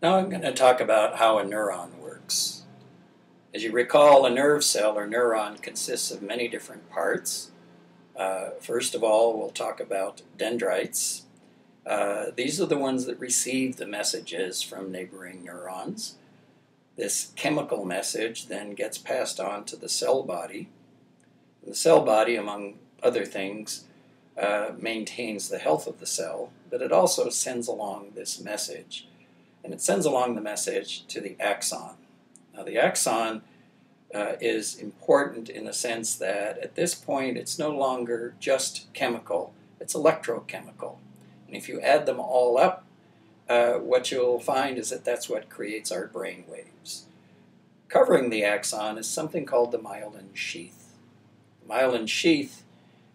Now I'm going to talk about how a neuron works. As you recall, a nerve cell or neuron consists of many different parts. First of all, we'll talk about dendrites. These are the ones that receive the messages from neighboring neurons. This chemical message then gets passed on to the cell body. And the cell body, among other things, maintains the health of the cell, but it also sends along this message. And it sends along the message to the axon. Now, the axon is important in the sense that at this point it's no longer just chemical, it's electrochemical. And if you add them all up, what you'll find is that that's what creates our brain waves. Covering the axon is something called the myelin sheath. The myelin sheath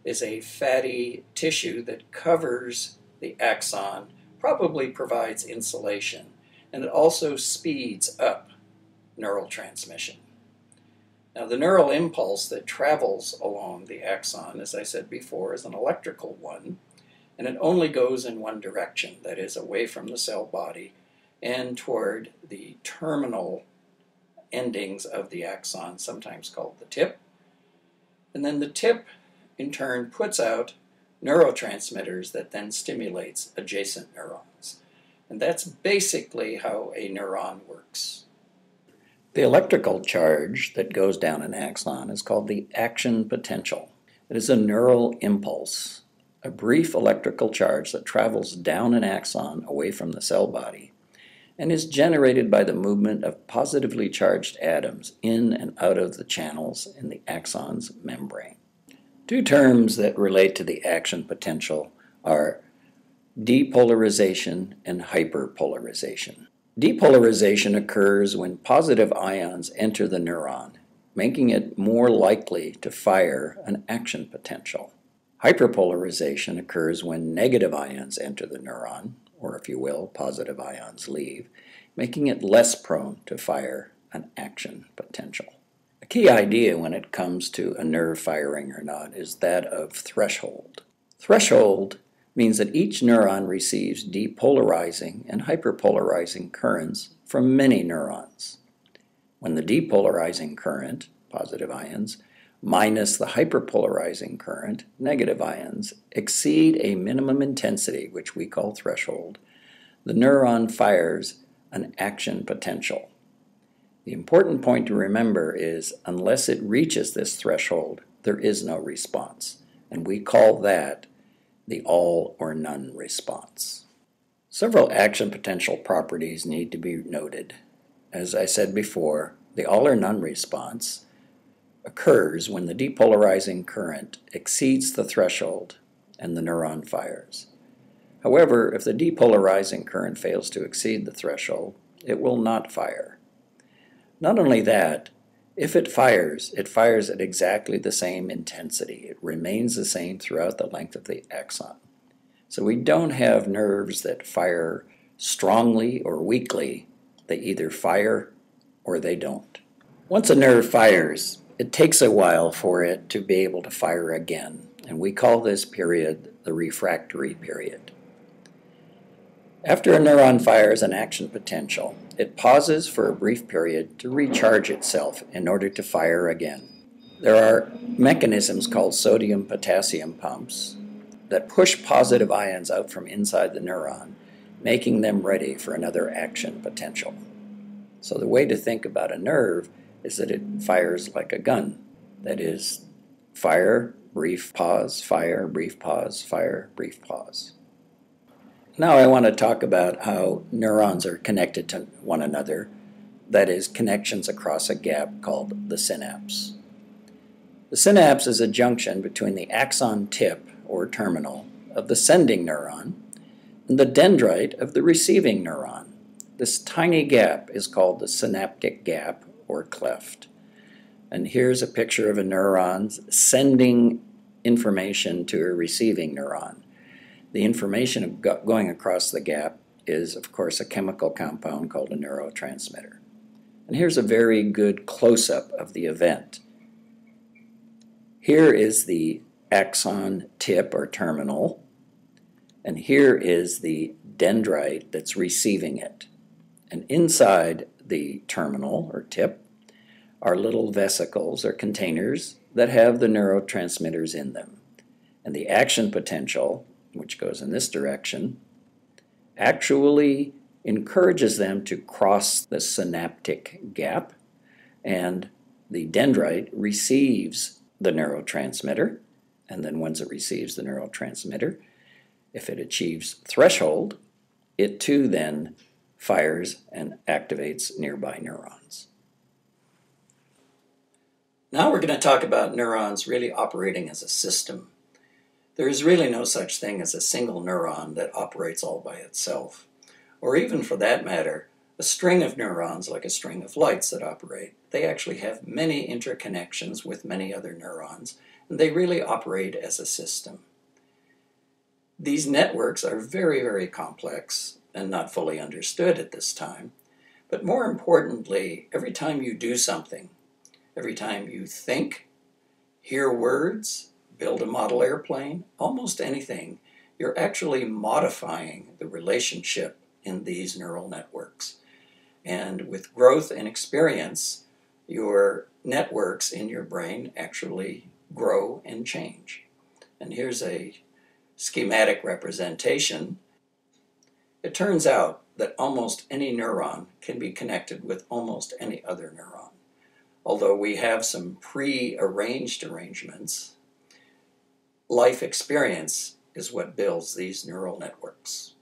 is a fatty tissue that covers the axon, probably provides insulation, and it also speeds up neural transmission. Now, the neural impulse that travels along the axon, as I said before, is an electrical one, and it only goes in one direction, that is, away from the cell body and toward the terminal endings of the axon, sometimes called the tip. And then the tip, in turn, puts out neurotransmitters that then stimulates adjacent neurons. And that's basically how a neuron works. The electrical charge that goes down an axon is called the action potential. It is a neural impulse, a brief electrical charge that travels down an axon away from the cell body and is generated by the movement of positively charged atoms in and out of the channels in the axon's membrane. Two terms that relate to the action potential are depolarization and hyperpolarization. Depolarization occurs when positive ions enter the neuron, making it more likely to fire an action potential. Hyperpolarization occurs when negative ions enter the neuron, or if you will, positive ions leave, making it less prone to fire an action potential. A key idea when it comes to a nerve firing or not is that of threshold. Threshold means that each neuron receives depolarizing and hyperpolarizing currents from many neurons. When the depolarizing current, positive ions, minus the hyperpolarizing current, negative ions, exceed a minimum intensity, which we call threshold, the neuron fires an action potential. The important point to remember is unless it reaches this threshold, there is no response, and we call that the all or none response. Several action potential properties need to be noted. As I said before, the all or none response occurs when the depolarizing current exceeds the threshold and the neuron fires. However, if the depolarizing current fails to exceed the threshold, it will not fire. Not only that, if it fires at exactly the same intensity. It remains the same throughout the length of the axon. So we don't have nerves that fire strongly or weakly. They either fire or they don't. Once a nerve fires, it takes a while for it to be able to fire again, and we call this period the refractory period. After a neuron fires an action potential, it pauses for a brief period to recharge itself in order to fire again. There are mechanisms called sodium-potassium pumps that push positive ions out from inside the neuron, making them ready for another action potential. So the way to think about a nerve is that it fires like a gun. That is, fire, brief pause, fire, brief pause, fire, brief pause. Now I want to talk about how neurons are connected to one another, that is, connections across a gap called the synapse. The synapse is a junction between the axon tip, or terminal, of the sending neuron and the dendrite of the receiving neuron. This tiny gap is called the synaptic gap, or cleft. And here's a picture of a neuron sending information to a receiving neuron. The information going across the gap is, of course, a chemical compound called a neurotransmitter. And here's a very good close-up of the event. Here is the axon tip or terminal, and here is the dendrite that's receiving it. And inside the terminal or tip are little vesicles or containers that have the neurotransmitters in them. And the action potential, which goes in this direction, actually encourages them to cross the synaptic gap, and the dendrite receives the neurotransmitter, and then once it receives the neurotransmitter, if it achieves threshold, it too then fires and activates nearby neurons. Now we're going to talk about neurons really operating as a system. There is really no such thing as a single neuron that operates all by itself, or even for that matter, a string of neurons like a string of lights that operate. They actually have many interconnections with many other neurons, and they really operate as a system. These networks are very, very complex and not fully understood at this time, but more importantly, every time you do something, every time you think, hear words, build a model airplane, almost anything, you're actually modifying the relationship in these neural networks. And with growth and experience, your networks in your brain actually grow and change. And here's a schematic representation. It turns out that almost any neuron can be connected with almost any other neuron. Although we have some pre-arranged arrangements, life experience is what builds these neural networks.